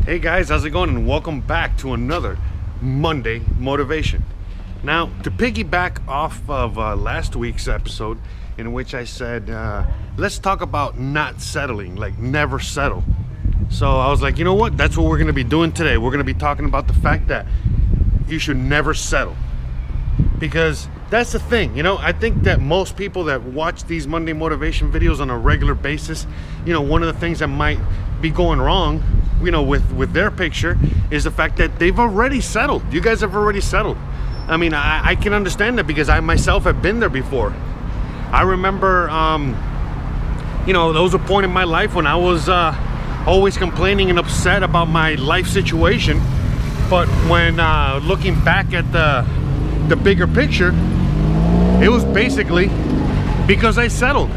Hey guys, how's it going? And welcome back to another Monday Motivation. Now, to piggyback off of last week's episode in which I said, let's talk about not settling, like never settle. So I was like, you know what? That's what we're going to be doing today. We're going to be talking about the fact that you should never settle. Because that's the thing, you know, I think that most people that watch these Monday motivation videos on a regular basis, you know, one of the things that might be going wrong, you know, with their picture is the fact that they've already settled. You guys have already settled. I mean, I can understand that because I myself have been there before. I remember, you know, there was a point in my life when I was always complaining and upset about my life situation. But when looking back at the bigger picture, it was basically because I settled.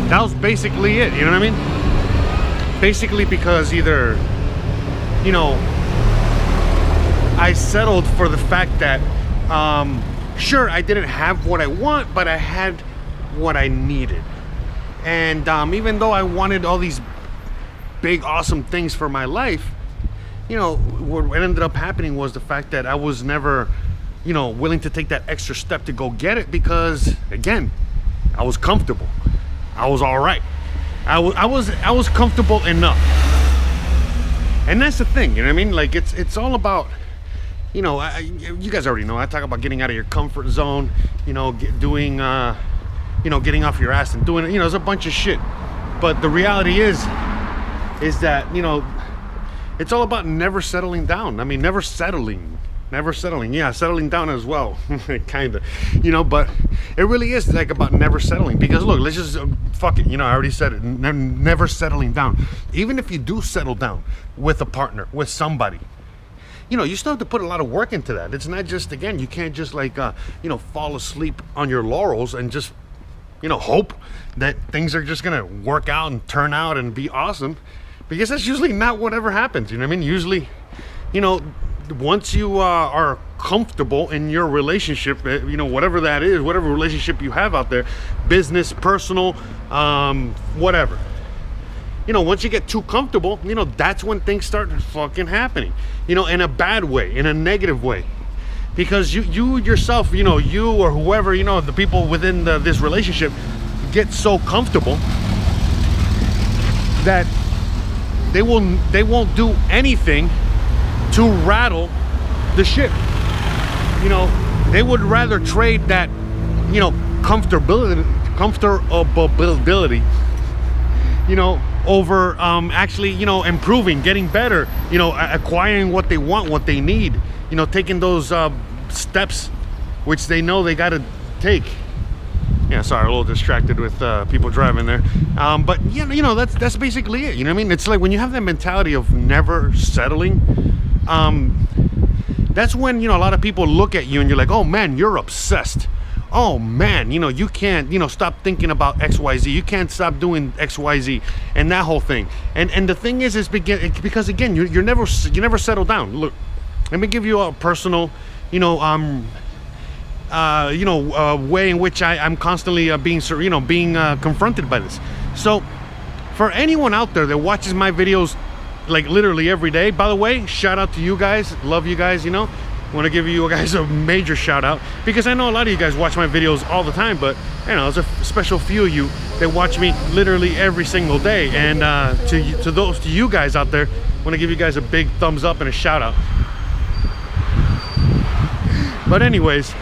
That was basically it, you know what I mean? Basically because either, you know, I settled for the fact that, sure, I didn't have what I want, but I had what I needed. And even though I wanted all these big, awesome things for my life, you know, what ended up happening was the fact that I was never, you know, willing to take that extra step to go get it because, again, I was comfortable. I was all right. I was comfortable enough. And that's the thing, you know what I mean? Like, it's all about, you know, you guys already know, I talk about getting out of your comfort zone, you know, doing, you know, getting off your ass and doing it, you know, there's a bunch of shit. But the reality is that, you know, it's all about never settling down. I mean, never settling. Yeah, settling down as well. Kind of, you know, but it really is like about never settling. Because look, let's just fuck it, you know, I already said it, never settling down. Even if you do settle down with a partner, with somebody, you know, you still have to put a lot of work into that. It's not just, again, you can't just like you know, fall asleep on your laurels and just, you know, hope that things are just gonna work out and turn out and be awesome, because that's usually not whatever happens. You know what I mean? Usually, you know, once you are comfortable in your relationship, you know, whatever that is, whatever relationship you have out there, business, personal, whatever, you know, once you get too comfortable, you know, that's when things start fucking happening, you know, in a bad way, in a negative way. Because you yourself, you know, you or whoever, you know, the people within this relationship get so comfortable that they won't do anything to rattle the ship. You know, they would rather trade that, you know, comfortability, you know, over actually, you know, improving, getting better, you know, acquiring what they want, what they need, you know, taking those steps which they know they got to take. Yeah, sorry, a little distracted with people driving there. But you know, that's basically it. You know what I mean? It's like when you have that mentality of never settling, that's when, you know, a lot of people look at you and you're like, oh man, you're obsessed. Oh man, you know, you can't, you know, stop thinking about XYZ. You can't stop doing XYZ and that whole thing. And the thing is because again, you never settle down. Look, let me give you a personal, you know, way in which I'm constantly being confronted by this. So for anyone out there that watches my videos like literally every day, by the way, shout out to you guys, love you guys, you know, want to give you guys a major shout out, because I know a lot of you guys watch my videos all the time, but you know, there's a special few of you that watch me literally every single day. And to you guys out there, want to give you guys a big thumbs up and a shout out. But anyways,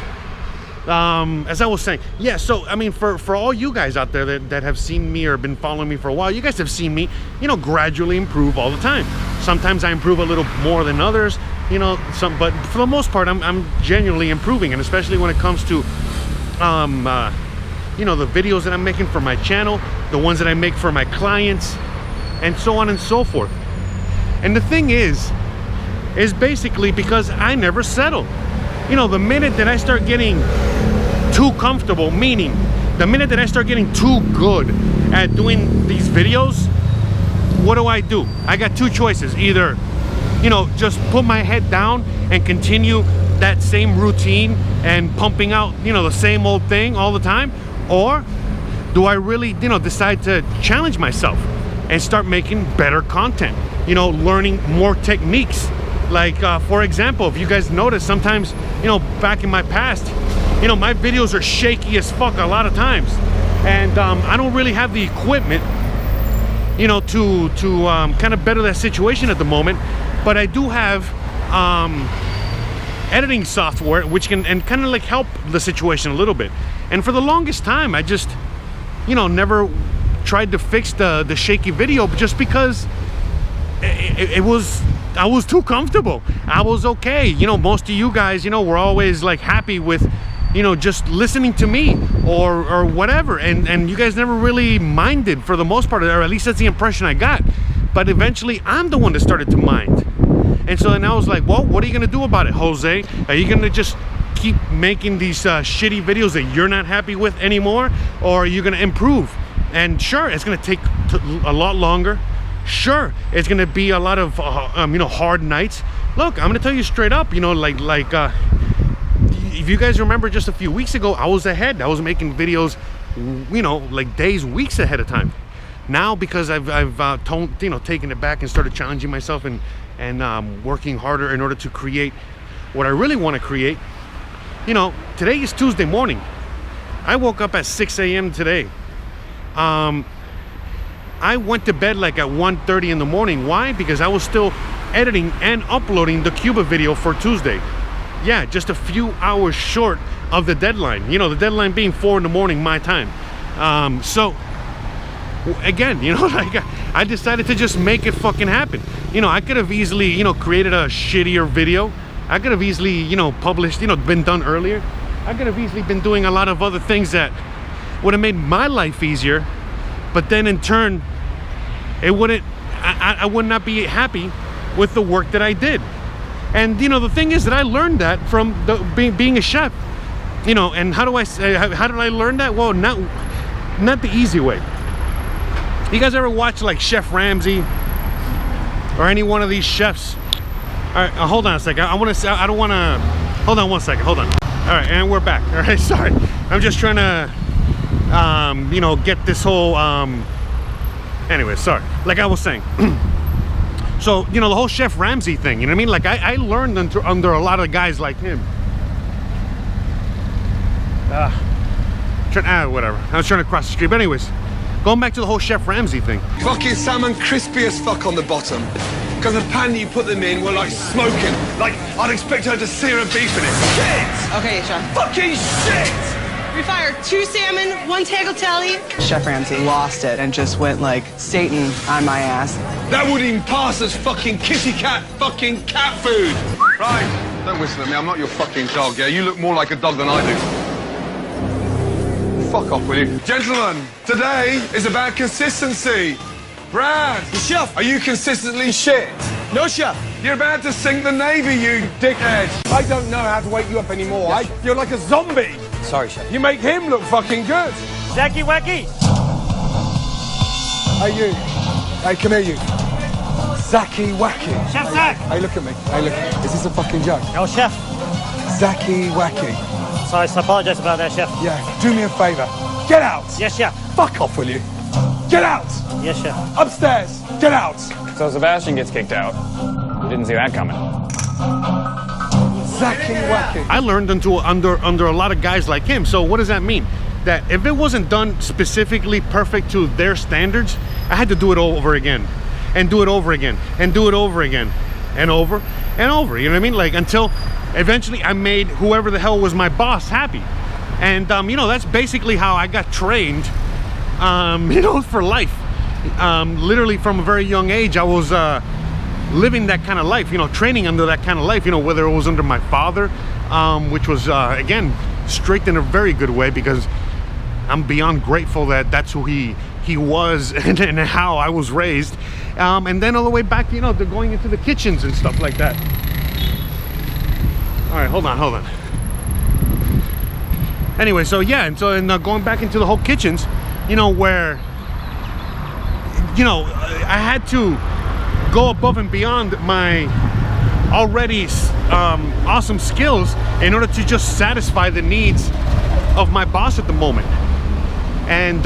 as I was saying, yeah, so I mean, for all you guys out there that have seen me or been following me for a while, you guys have seen me, you know, gradually improve all the time. Sometimes I improve a little more than others, you know, but for the most part, I'm genuinely improving. And especially when it comes to you know, the videos that I'm making for my channel, the ones that I make for my clients, and so on and so forth. And the thing is basically because I never settle. You know, the minute that I start getting too comfortable, meaning the minute that I start getting too good at doing these videos, what do? I got two choices. Either, you know, just put my head down and continue that same routine and pumping out, you know, the same old thing all the time, or do I really, you know, decide to challenge myself and start making better content, you know, learning more techniques. Like for example, if you guys notice, sometimes, you know, back in my past, you know, my videos are shaky as fuck a lot of times, and I don't really have the equipment, you know, to kind of better that situation at the moment. But I do have editing software which can and kind of like help the situation a little bit. And for the longest time, I just, you know, never tried to fix the shaky video, just because it was, I was too comfortable. I was okay. You know, most of you guys, you know, were always like happy with, you know, just listening to me or whatever, and you guys never really minded for the most part, or at least that's the impression I got. But eventually I'm the one that started to mind. And so then I was like, well, what are you gonna do about it, Jose? Are you gonna just keep making these shitty videos that you're not happy with anymore, or are you gonna improve? And sure, it's gonna take a lot longer. Sure, it's gonna be a lot of you know, hard nights. Look, I'm gonna tell you straight up, you know, like if you guys remember, just a few weeks ago, I was ahead. I was making videos, you know, like days, weeks ahead of time. Now, because I've you know, taken it back and started challenging myself and working harder in order to create what I really want to create. You know, today is Tuesday morning. I woke up at 6 a.m. today. I went to bed like at 1:30 in the morning. Why? Because I was still editing and uploading the Cuba video for Tuesday. Yeah, just a few hours short of the deadline. You know, the deadline being 4 in the morning my time. So again, you know, like I decided to just make it fucking happen. You know, I could have easily, you know, created a shittier video. I could have easily, you know, published, you know, been done earlier. I could have easily been doing a lot of other things that would have made my life easier, but then in turn, it wouldn't, I would not be happy with the work that I did. And you know, the thing is that I learned that from being a chef, you know. And how do I say, how did I learn that? Well, not the easy way. You guys ever watch like Chef Ramsay or any one of these chefs? All right, hold on a second. I want to say, I don't want to, hold on one second, hold on. All right, and we're back. All right, sorry. I'm just trying to, you know, get this whole, anyway, sorry. Like I was saying. So, you know, the whole Chef Ramsay thing, you know what I mean? Like I learned under a lot of guys like him. Whatever. I was trying to cross the street. But anyways, going back to the whole Chef Ramsay thing. Fucking salmon crispy as fuck on the bottom. Because the pan you put them in were like smoking. Like, I'd expect her to sear a beef in it. Shit! Okay, Chef. Fucking shit! We fired 2 salmon, 1 tagliatelle. Chef Ramsay lost it and just went like Satan on my ass. That wouldn't even pass as fucking kitty cat fucking cat food. Right, don't whistle at me. I'm not your fucking dog, yeah? You look more like a dog than I do. Fuck off, will you? Gentlemen, today is about consistency. Brad, The chef. are you consistently shit? No, chef. You're about to sink the Navy, you dickhead. I don't know how to wake you up anymore. You're like a zombie. Sorry, Chef. You make him look fucking good. Zacky Wacky. Hey, you. Hey, come here, you. Zacky Wacky. Chef Zach. Hey, look at me. Hey, look. Is this a fucking joke? No, Chef. Zacky Wacky. Sorry, I apologize about that, Chef. Yeah, do me a favour. Get out. Yes, Chef. Fuck off, will you? Get out. Yes, Chef. Upstairs. Get out. So Sebastian gets kicked out. Didn't see that coming. Zacky Wacky. I learned under a lot of guys like him. So what does that mean? That if it wasn't done specifically perfect to their standards, I had to do it over again, and do it over again, and do it over again, and over and over. You know what I mean? Like until eventually I made whoever the hell was my boss happy. And you know, that's basically how I got trained, you know, for life. Literally from a very young age, I was living that kind of life, you know, training under that kind of life, you know, whether it was under my father, which was, again, straight in a very good way, because I'm beyond grateful that that's who he was and how I was raised. And then all the way back, you know, to going into the kitchens and stuff like that. All right, hold on. Anyway, so yeah, and so going back into the whole kitchens, you know, where, you know, I had to go above and beyond my already awesome skills in order to just satisfy the needs of my boss at the moment. And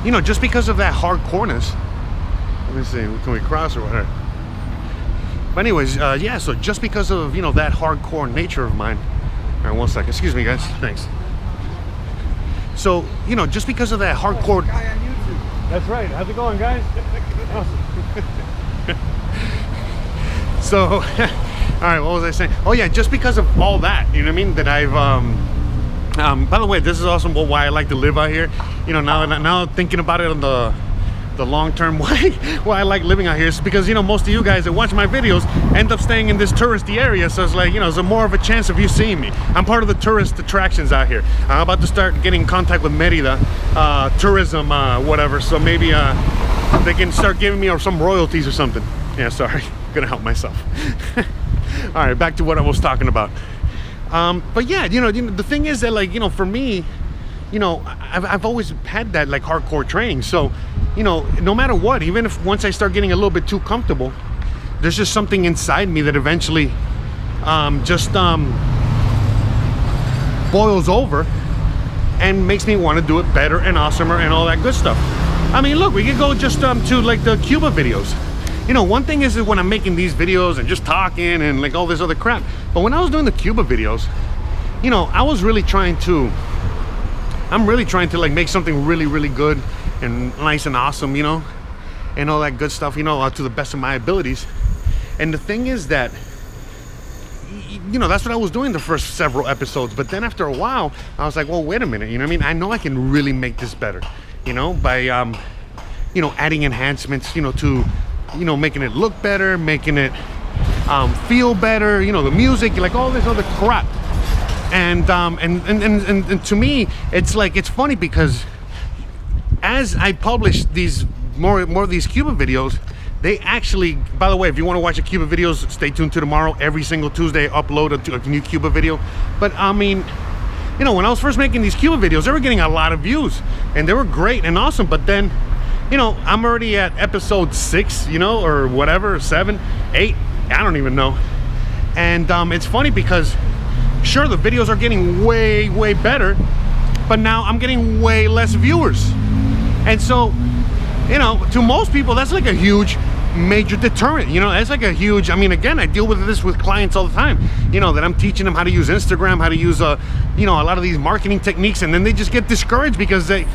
you know, just because of that hardcoreness. Let me see, can we cross or whatever? But anyways, yeah, so just because of, you know, that hardcore nature of mine. All right, 1 second. Excuse me, guys. Thanks. So, you know, just because of that hardcore... That's right. How's it going, guys? So, all right, what was I saying? Oh yeah, just because of all that, you know what I mean? That I've, by the way, this is also why I like to live out here. You know, now thinking about it on the long-term why I like living out here is because, you know, most of you guys that watch my videos end up staying in this touristy area, so it's like, you know, there's more of a chance of you seeing me. I'm part of the tourist attractions out here. I'm about to start getting in contact with Merida tourism, whatever, so maybe they can start giving me some royalties or something. Yeah, sorry, gonna help myself. All right, back to what I was talking about. But yeah, you know, the thing is that, like, you know, for me, you know, I've always had that like hardcore training. So, you know, no matter what, even if once I start getting a little bit too comfortable, there's just something inside me that eventually boils over and makes me want to do it better and awesomer and all that good stuff. I mean, look, we could go just to like the Cuba videos. You know, one thing is when I'm making these videos and just talking and like all this other crap, but when I was doing the Cuba videos, you know, I'm really trying to like make something really, really good and nice and awesome, you know, and all that good stuff, you know, to the best of my abilities. And the thing is that, you know, that's what I was doing the first several episodes. But then after a while, I was like, well, wait a minute, you know what I mean? I know I can really make this better, you know, by, you know, adding enhancements, you know, to, you know, making it look better, making it feel better, you know, the music, like all this other crap. And to me, it's like, it's funny because as I publish these more of these Cuba videos, they actually, by the way, if you want to watch the Cuba videos, stay tuned to tomorrow. Every single Tuesday, I upload a new Cuba video. But I mean, you know, when I was first making these Cuba videos, they were getting a lot of views and they were great and awesome. But then, you know, I'm already at episode 6, you know, or whatever, 7, 8, I don't even know. And it's funny because sure, the videos are getting way, way better, but now I'm getting way less viewers. And so, you know, to most people, that's like a huge, major deterrent. You know, that's like a huge, I mean, again, I deal with this with clients all the time, you know, that I'm teaching them how to use Instagram, how to use, you know, a lot of these marketing techniques, and then they just get discouraged because they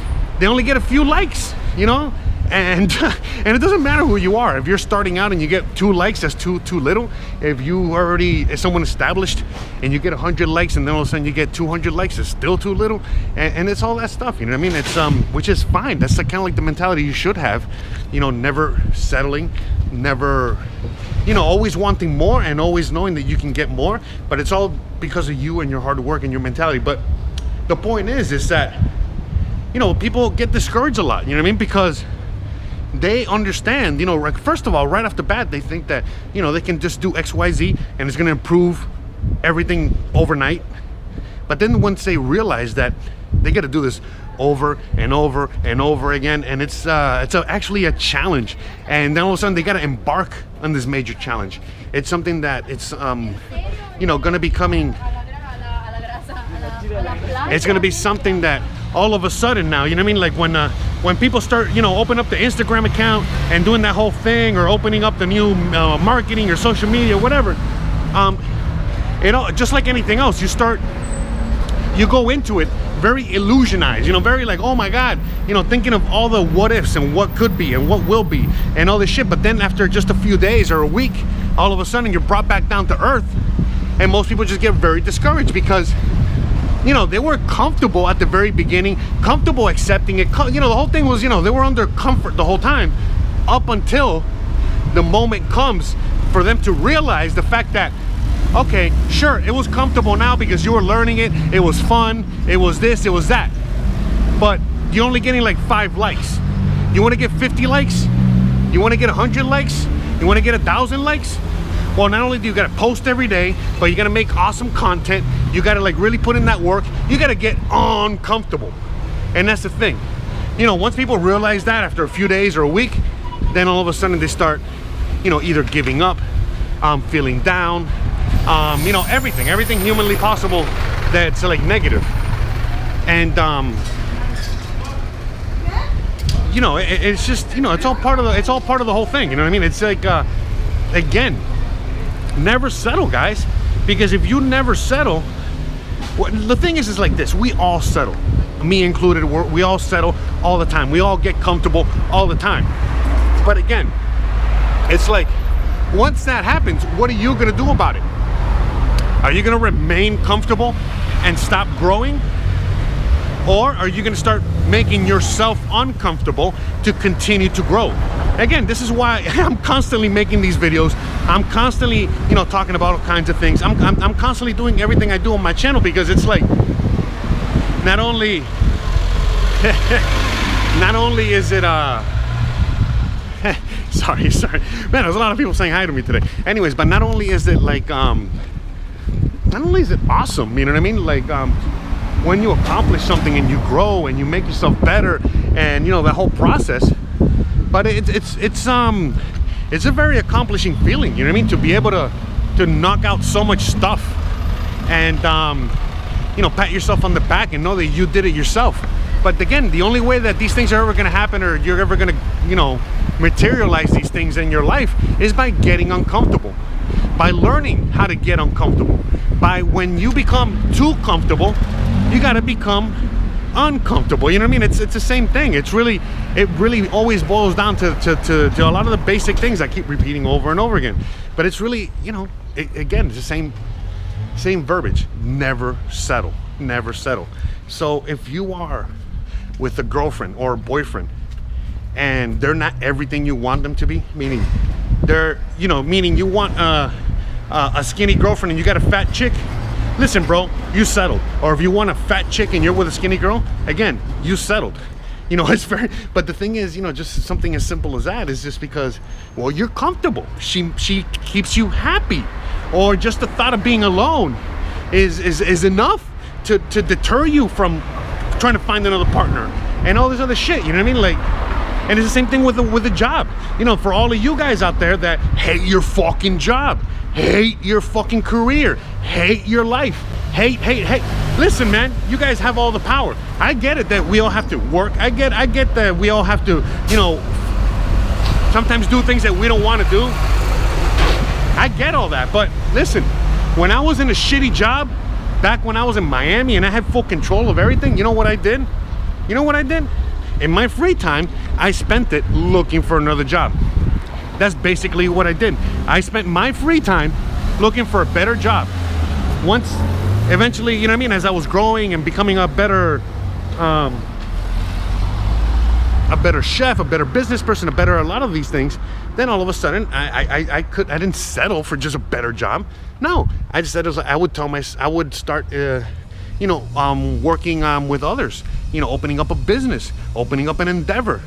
only get a few likes, you know? And it doesn't matter who you are. If you're starting out and you get 2 likes, that's too little. If you already, if someone established and you get 100 likes and then all of a sudden you get 200 likes, it's still too little. And it's all that stuff, you know what I mean? It's which is fine. That's kind of like the mentality you should have, you know, never settling, never, you know, always wanting more and always knowing that you can get more. But it's all because of you and your hard work and your mentality. But the point is that, you know, people get discouraged a lot, you know what I mean? Because they understand, you know, like, first of all, right off the bat, they think that, you know, they can just do XYZ and it's going to improve everything overnight. But then once they realize that they got to do this over and over and over again, and it's actually a challenge, and then all of a sudden they got to embark on this major challenge. It's something that it's, you know, going to be coming. It's going to be something that all of a sudden now, you know what I mean? Like when people start, you know, open up the Instagram account and doing that whole thing, or opening up the new marketing or social media, whatever, you know, just like anything else, you go into it very illusionized, you know, very like, oh my God, you know, thinking of all the what ifs and what could be and what will be and all this shit. But then after just a few days or a week, all of a sudden you're brought back down to earth, and most people just get very discouraged because, you know, they were comfortable at the very beginning, comfortable accepting it. You know, the whole thing was, you know, they were under comfort the whole time up until the moment comes for them to realize the fact that, okay, sure, it was comfortable now because you were learning it, it was fun, it was this, it was that, but you're only getting like 5 likes. You want to get 50 likes? You want to get 100 likes? You want to get 1,000 likes? Well, not only do you got to post every day, but you got to make awesome content. You got to like really put in that work. You got to get uncomfortable. And that's the thing. You know, once people realize that after a few days or a week, then all of a sudden they start, you know, either giving up, feeling down, you know, everything humanly possible that's like negative. And you know, it's just, you know, it's all part of the whole thing. You know what I mean? It's like, again, never settle, guys, because if you never settle, the thing is like this: we all settle, me included. We all settle all the time. We all get comfortable all the time. But again, it's like, once that happens, what are you gonna do about it? Are you gonna remain comfortable and stop growing? Or are you gonna start making yourself uncomfortable to continue to grow? Again, this is why I'm constantly making these videos. I'm constantly, you know, talking about all kinds of things. I'm constantly doing everything I do on my channel, because it's like, not only is it sorry, man, there's a lot of people saying hi to me today. Anyways, but not only is it like, not only is it awesome, you know what I mean? Like, when you accomplish something and you grow and you make yourself better, and you know, the whole process, but it's a very accomplishing feeling, you know what I mean? To be able to knock out so much stuff and you know, pat yourself on the back and know that you did it yourself. But again, the only way that these things are ever going to happen, or you're ever going to, you know, materialize these things in your life, is by getting uncomfortable, by learning how to get uncomfortable. By when you become too comfortable, you got to become uncomfortable. You know what I mean? It's the same thing. It really always boils down to a lot of the basic things I keep repeating over and over again. But it's really, you know, again, it's the same verbiage. Never settle. Never settle. So if you are with a girlfriend or a boyfriend and they're not everything you want them to be, meaning they're, you know, meaning you want a skinny girlfriend and you got a fat chick, listen, bro, you settled. Or if you want a fat chick and you're with a skinny girl, again, you settled. You know, it's very, but the thing is, you know, just something as simple as that is just because, well, you're comfortable. She keeps you happy. Or just the thought of being alone is enough to deter you from trying to find another partner and all this other shit. You know what I mean? Like, and it's the same thing with a job. You know, for all of you guys out there that hate your fucking job, hate your fucking career, hate your life, hate. Listen, man, you guys have all the power. I get it that we all have to work. I get that we all have to, you know, sometimes do things that we don't want to do. I get all that, but listen, when I was in a shitty job, back when I was in Miami and I had full control of everything, you know what I did? You know what I did? In my free time, I spent it looking for another job. That's basically what I did. I spent my free time looking for a better job. Once, eventually, you know what I mean, as I was growing and becoming a better chef, a better business person, a lot of these things, then all of a sudden I didn't settle for just a better job. No, I just said, I would start you know, working with others, you know, opening up a business, opening up an endeavor,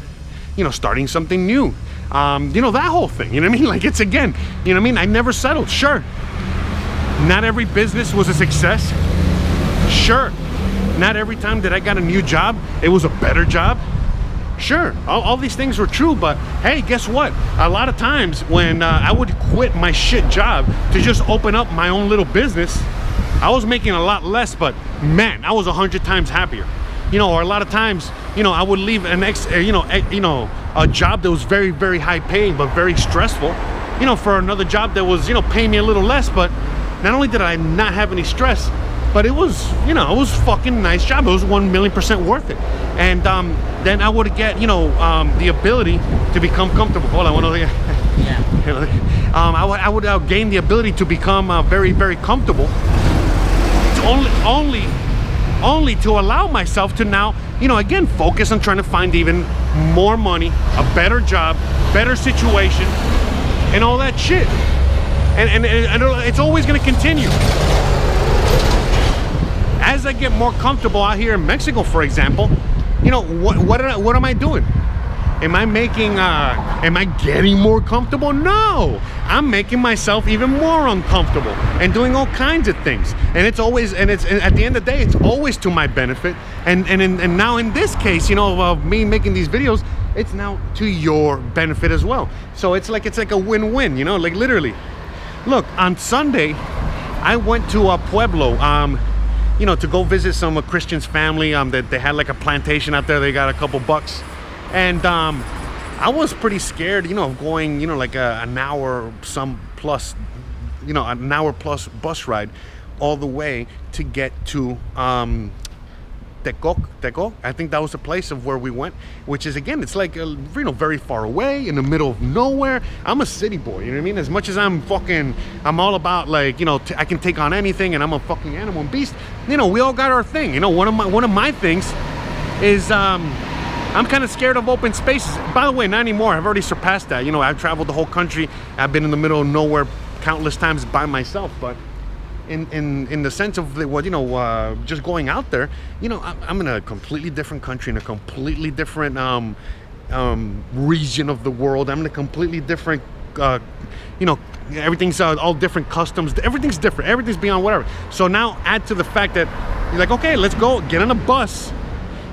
you know, starting something new, you know, that whole thing. You know what I mean? Like, it's, again, you know what I mean? I never settled. Sure, not every business was a success. Sure, not every time that I got a new job it was a better job. Sure, all these things were true, but hey, guess what? A lot of times when I would quit my shit job to just open up my own little business, I was making a lot less, but man, I was 100 times happier. You know, or a lot of times, you know, I would leave a job that was very, very high paying but very stressful, you know, for another job that was, you know, paying me a little less. But not only did I not have any stress, but it was, you know, it was fucking nice job. It was 1,000,000% worth it. And then I would get, you know, the ability to become comfortable. Hold on, one other. Yeah. I would gain the ability to become very, very comfortable. Only to allow myself to now, you know, again, focus on trying to find even more money, a better job, better situation, and all that shit. And it's always going to continue. As I get more comfortable out here in Mexico, for example, you know, what am I doing? Am I getting more comfortable? No, I'm making myself even more uncomfortable and doing all kinds of things. And it's at the end of the day, it's always to my benefit. And now in this case, you know, of me making these videos, it's now to your benefit as well. So it's like a win-win, you know, like literally. Look, on Sunday, I went to a pueblo, you know, to go visit some Christian's family. That they had like a plantation out there. They got a couple bucks And I was pretty scared, you know, of going, you know, like an hour plus bus ride all the way to get to Teco. I think that was the place of where we went, which is, again, it's like, you know, very far away in the middle of nowhere. I'm a city boy, you know what I mean? As much as I'm all about, like, you know, I can take on anything, and I'm a fucking animal and beast. You know, we all got our thing. You know, one of my things is I'm kind of scared of open spaces. By the way, not anymore. I've already surpassed that. You know, I've traveled the whole country. I've been in the middle of nowhere countless times by myself, but in the sense of what, you know, just going out there, you know, I'm in a completely different country, in a completely different region of the world. I'm in a completely different, you know, everything's all different customs. Everything's different. Everything's beyond whatever. So now add to the fact that you're like, okay, let's go get on a bus.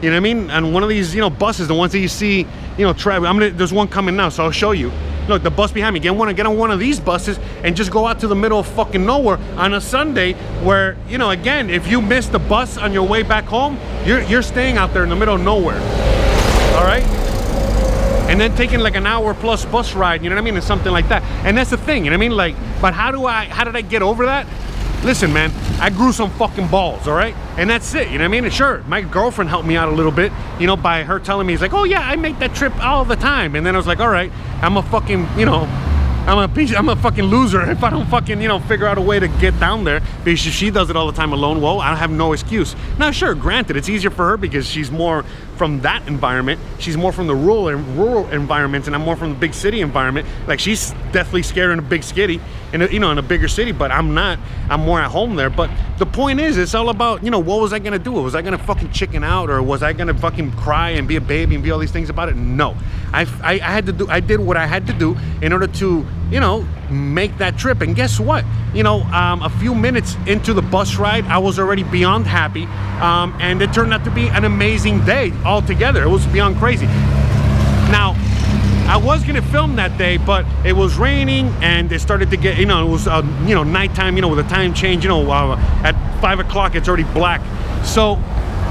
You know what I mean? And one of these, you know, buses, the ones that you see, you know, there's one coming now, so I'll show you. Look, the bus behind me. Get on one of these buses and just go out to the middle of fucking nowhere on a Sunday where, you know, again, if you miss the bus on your way back home, you're staying out there in the middle of nowhere. All right? And then taking like an hour plus bus ride, you know what I mean? And something like that. And that's the thing, you know what I mean? Like, but how did I get over that? Listen, man, I grew some fucking balls, all right? And that's it, you know what I mean? And sure, my girlfriend helped me out a little bit, you know, by her telling me, it's like, oh yeah, I make that trip all the time. And then I was like, all right, I'm a fucking, you know, I'm a fucking loser if I don't fucking, you know, figure out a way to get down there, because she does it all the time alone. Well, I have no excuse. Now, sure, granted, it's easier for her because she's more from that environment. She's more from the rural environments, and I'm more from the big city environment. Like, she's definitely scared in a big city, in a bigger city, but I'm not. I'm more at home there. But the point is, it's all about, you know, what was I gonna do? Was I gonna fucking chicken out, or was I gonna fucking cry and be a baby and be all these things about it? No, I did what I had to do in order to, you know, make that trip. And guess what? You know, a few minutes into the bus ride, I was already beyond happy, and it turned out to be an amazing day altogether. It was beyond crazy. Now, I was gonna film that day, but it was raining and it started to get, you know, it was you know, nighttime, you know, with a time change, you know, at 5 o'clock it's already black. So,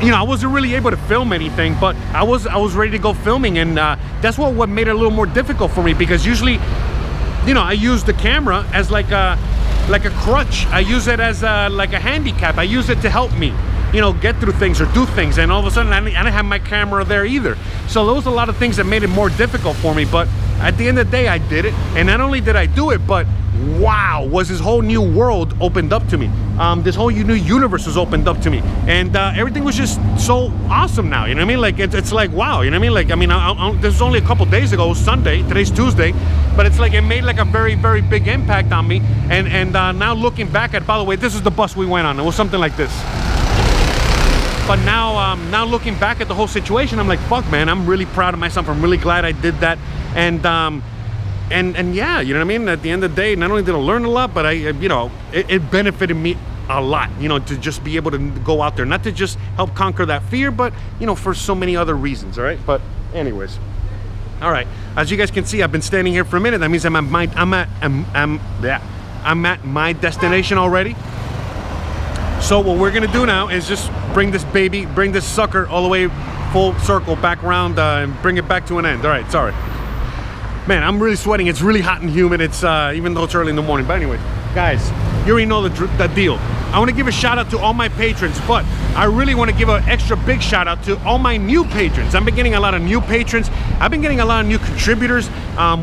you know, I wasn't really able to film anything, but I was ready to go filming, and that's what made it a little more difficult for me, because usually, you know, I use the camera as like a crutch. I use it as like a handicap. I use it to help me, you know, get through things or do things. And all of a sudden, I didn't have my camera there either. So there was a lot of things that made it more difficult for me. But at the end of the day, I did it. And not only did I do it, but wow, was this whole new world opened up to me. This whole new universe was opened up to me. And everything was just so awesome now, you know what I mean? Like, it's like, wow, you know what I mean? Like, I mean, this was only a couple days ago, it was Sunday, today's Tuesday, but it's like, it made like a very, very big impact on me. And now looking back at, by the way, this is the bus we went on. It was something like this. But now looking back at the whole situation, I'm like, fuck, man, I'm really proud of myself. I'm really glad I did that. And yeah, you know what I mean? At the end of the day, not only did I learn a lot, but you know, it benefited me a lot, you know, to just be able to go out there, not to just help conquer that fear, but, you know, for so many other reasons, all right? But anyways, all right, as you guys can see, I've been standing here for a minute. That means I'm at my destination already. So what we're gonna do now is just bring this sucker all the way full circle back around and bring it back to an end. All right, sorry. Man, I'm really sweating. It's really hot and humid. It's even though it's early in the morning. But anyway, guys, you already know the deal. I want to give a shout out to all my patrons, but I really want to give an extra big shout out to all my new patrons. I've been getting a lot of new patrons. I've been getting a lot of new contributors,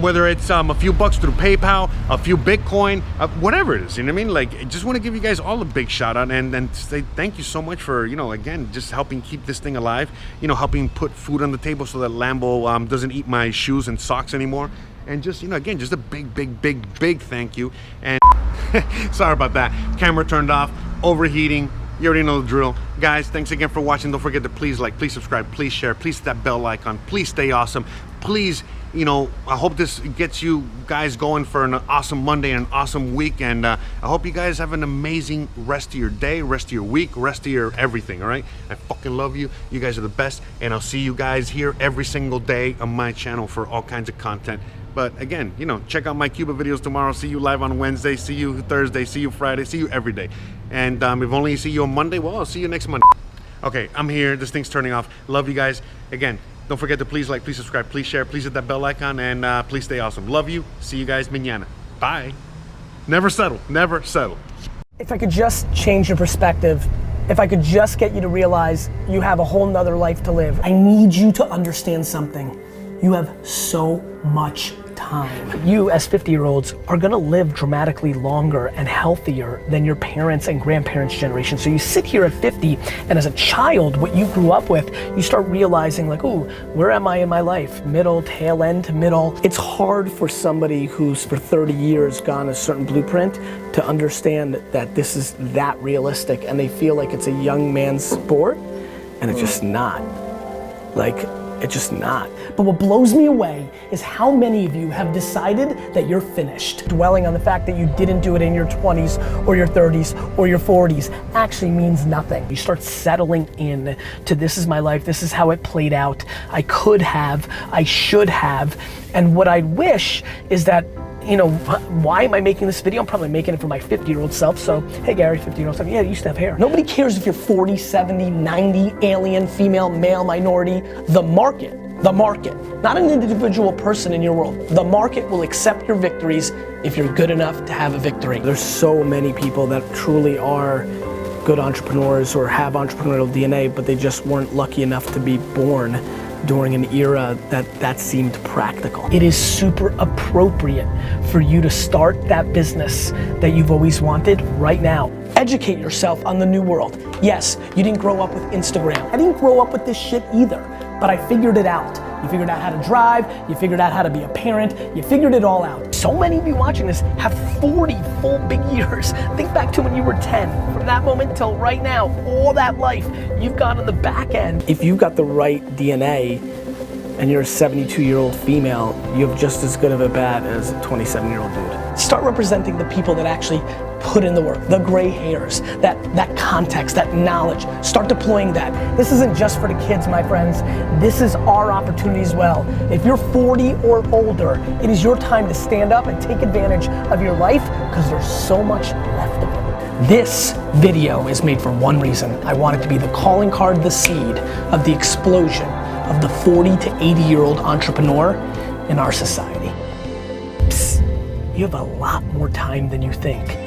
whether it's a few bucks through PayPal, a few Bitcoin, whatever it is, you know what I mean? Like, I just want to give you guys all a big shout out and say thank you so much for, you know, again, just helping keep this thing alive, you know, helping put food on the table so that Lambo doesn't eat my shoes and socks anymore. And just, you know, again, just a big thank you. And sorry about that. Camera turned off, overheating. You already know the drill. Guys, thanks again for watching. Don't forget to please like, please subscribe, please share, please hit that bell icon. Please stay awesome. Please, you know, I hope this gets you guys going for an awesome Monday and an awesome week. And I hope you guys have an amazing rest of your day, rest of your week, rest of your everything, all right? I fucking love you. You guys are the best. And I'll see you guys here every single day on my channel for all kinds of content. But again, you know, check out my Cuba videos tomorrow. See you live on Wednesday. See you Thursday. See you Friday. See you every day. And if only see you on Monday, well, I'll see you next Monday. Okay, I'm here. This thing's turning off. Love you guys. Again, Don't forget to please like, please subscribe, please share, please hit that bell icon, and please stay awesome. Love you. See you guys mañana. Bye. Never settle. Never settle. If I could just change your perspective, if I could just get you to realize you have a whole nother life to live. I need you to understand something. You have so much time. You as 50-year-olds are gonna live dramatically longer and healthier than your parents and grandparents' generation. So you sit here at 50, and as a child, what you grew up with, you start realizing like, ooh, where am I in my life? Middle, tail end to middle. It's hard for somebody who's for 30 years gone a certain blueprint to understand that this is that realistic, and they feel like it's a young man's sport, and it's just not. Like, it's just not. But what blows me away is how many of you have decided that you're finished. Dwelling on the fact that you didn't do it in your 20s or your 30s or your 40s actually means nothing. You start settling in to this is my life, this is how it played out. I could have, I should have. And what I wish is that, you know, why am I making this video? I'm probably making it for my 50-year-old self. So, hey Gary, 50-year-old self, yeah, you used to have hair. Nobody cares if you're 40, 70, 90, alien, female, male, minority. The market, not an individual person in your world. The market will accept your victories if you're good enough to have a victory. There's so many people that truly are good entrepreneurs or have entrepreneurial DNA, but they just weren't lucky enough to be born during an era that seemed practical. It is super appropriate for you to start that business that you've always wanted right now. Educate yourself on the new world. Yes, you didn't grow up with Instagram. I didn't grow up with this shit either, but I figured it out. You figured out how to drive, you figured out how to be a parent, you figured it all out. So many of you watching this have 40 full big years. Think back to when you were 10. From that moment till right now, all that life, you've gone on the back end. If you've got the right DNA and you're a 72-year-old female, you have just as good of a bat as a 27-year-old dude. Start representing the people that actually put in the work, the gray hairs, that context, that knowledge. Start deploying that. This isn't just for the kids, my friends. This is our opportunity as well. If you're 40 or older, it is your time to stand up and take advantage of your life because there's so much left of it. This video is made for one reason. I want it to be the calling card, the seed of the explosion of the 40 to 80-year-old entrepreneur in our society. Psst, you have a lot more time than you think.